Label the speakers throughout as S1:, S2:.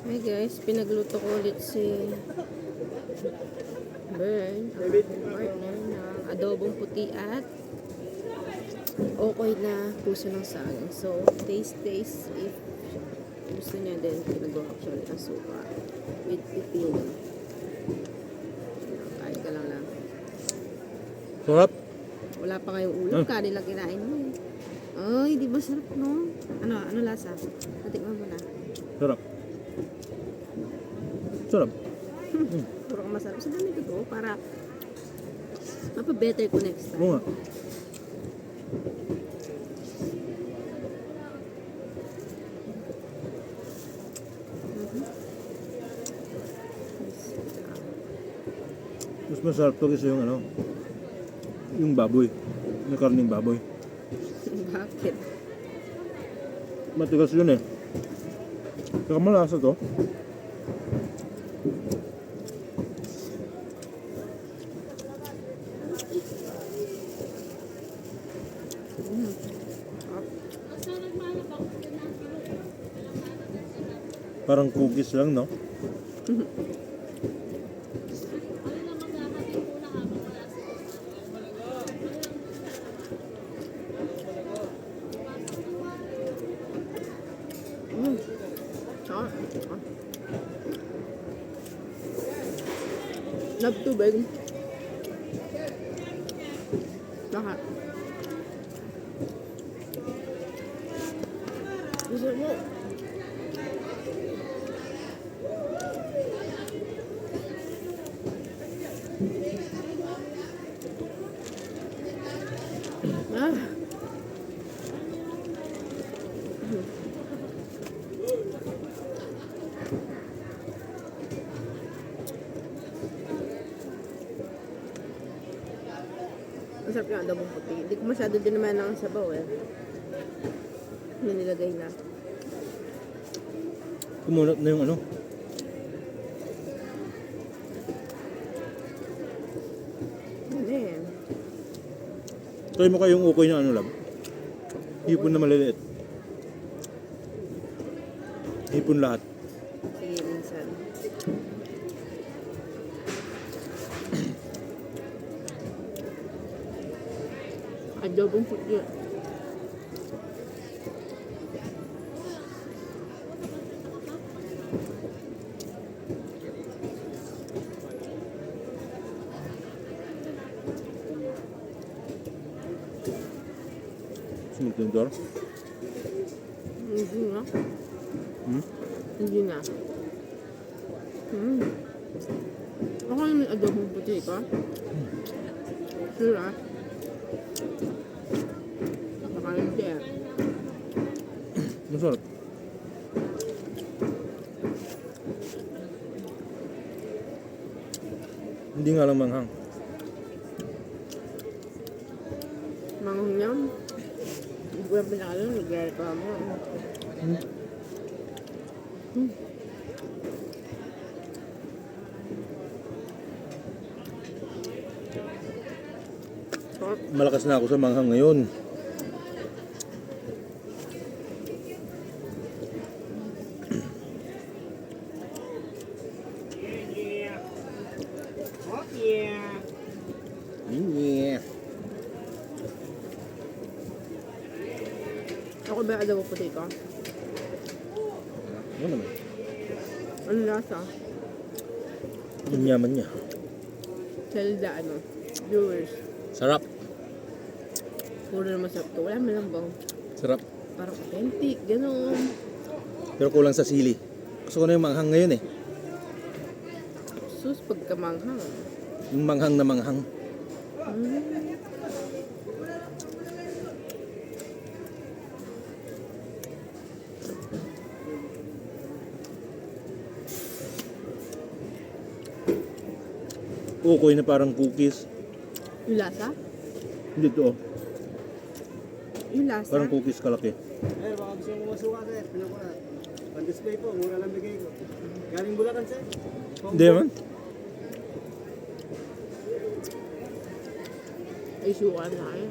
S1: Hi guys, pinagluto ko ulit si Bern, ang partner ng adobong puti at okay na puso ng saging. So, taste if gusto niya din, pinagawa ko siya ulit ng suka with pipino. Kain ka lang lang.
S2: Sarap.
S1: Wala pa kayong ulo, kanin lang kinain mo eh. Ay, di ba sarap no? Ano lasa? Natikman mo na.
S2: Sarap. Sarap.
S1: Puro ka masarap. Sa dami ko para mapa-better ko next time.
S2: Oo nga. Mas masarap to kasi yung yung baboy. Yung karning baboy.
S1: Bakit?
S2: Matigas yun eh. Saka malasa to. Parang cookies lang, no?
S1: Nagtubig. Bakit? Gusto mo? Ah. Masarap yung adobong puti. Hindi ko masyado din naman ng sabaw eh. Yung nilagay na.
S2: Kumunot na yung
S1: Ano eh.
S2: Try mo kayong ukoy na lab. Hipon na maliliit. Hipon lahat.
S1: Sige, minsan. Adobong puti.
S2: Sunod yung door.
S1: Hindi na.
S2: Hmm?
S1: Hindi na. Ako yung may adobong puti ka? Sure ah. Baka hindi ah.
S2: Masarap. Hindi nga lang manghang.
S1: Manghang yan. Hindi ko yung pinakala, nagreklamo.
S2: Malakas na ako sa manghang ngayon. Yeah.
S1: Ako ba yung adobong puti ka?
S2: Ano naman?
S1: Ano lasa?
S2: Yung yaman niya.
S1: Zelda viewers.
S2: Sarap.
S1: Puro naman sarap to. Wala man lang bang
S2: Sarap.
S1: parang authentic, gano'n.
S2: Pero kulang sa sili. Gusto ko na yung manghang ngayon eh.
S1: Sus, pagkamanghang.
S2: Yung manghang na manghang. Ukoy na parang cookies.
S1: Yung lasa?
S2: Hindi to.
S1: Yung lasa?
S2: Parang cookies kalaki.
S3: Eh, baka gusto mo masuka, sir. Pilang ko na. Pan-display po, mura lang bigay ko. Galing Bulacan, sir.
S2: Hindi man.
S1: Ay, suka na eh.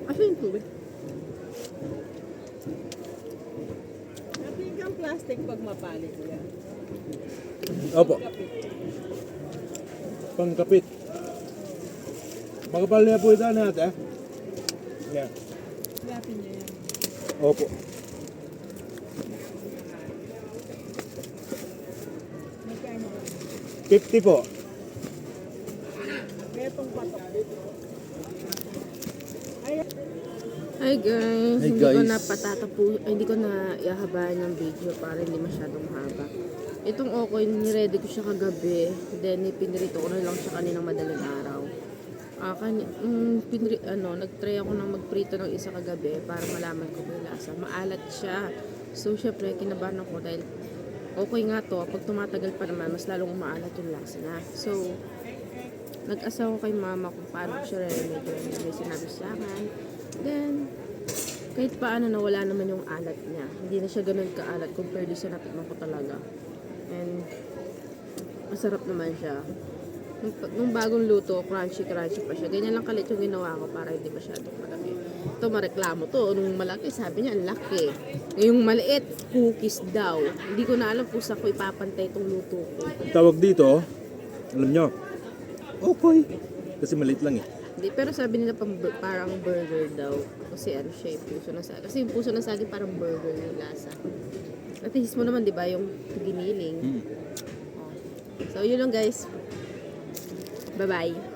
S1: Kasi yung tubig.
S4: Pati kang plastic pag mapali ko yan.
S2: Opo. Pangkapit. Makapal niya po ito natin. Yan.
S4: Lapin niya yan.
S2: Opo.
S4: Magkano?
S2: 50 po.
S4: Metong patok. Ay,
S1: Hi guys,
S2: Hi,
S1: hindi ko
S2: guys.
S1: na hindi ko na iahabayan ng video para hindi masyadong haba. Itong okoy, niready ko siya kagabi, then pinirito ko na lang siya kaninang madaling araw. Nagtry ako ng magprito ng isa kagabi para malaman ko yung lasa. Maalat siya. So, syempre, kinabahan ako dahil okay nga to, pag tumatagal pa naman, mas lalong umaalat yung lasa na. So, nag-asa ko kay mama kung paano ko siya remedyo. May sinabi sa akin. Then, kahit paano nawala naman yung alat niya. Hindi na siya ganun kaalat compared sa natikman ko talaga. And, masarap naman siya. Nung bagong luto, crunchy pa siya. Ganyan lang kalit yung ginawa ko para hindi masyadong malaki. Ito, mareklamo to. Nung malaki, sabi niya, ang laki. Ngayong maliit, cookies daw. Hindi ko na alam kung saan ko ipapantay itong luto ko.
S2: Tawag dito, alam nyo, okay. Kasi maliit lang eh.
S1: Hindi, pero sabi nila parang burger daw. Kasi ano siya, puso ng saging. Kasi yung puso ng saging parang burger yung lasa. At least mo naman, di ba, yung giniling. Oh. So, yun lang guys. Bye-bye.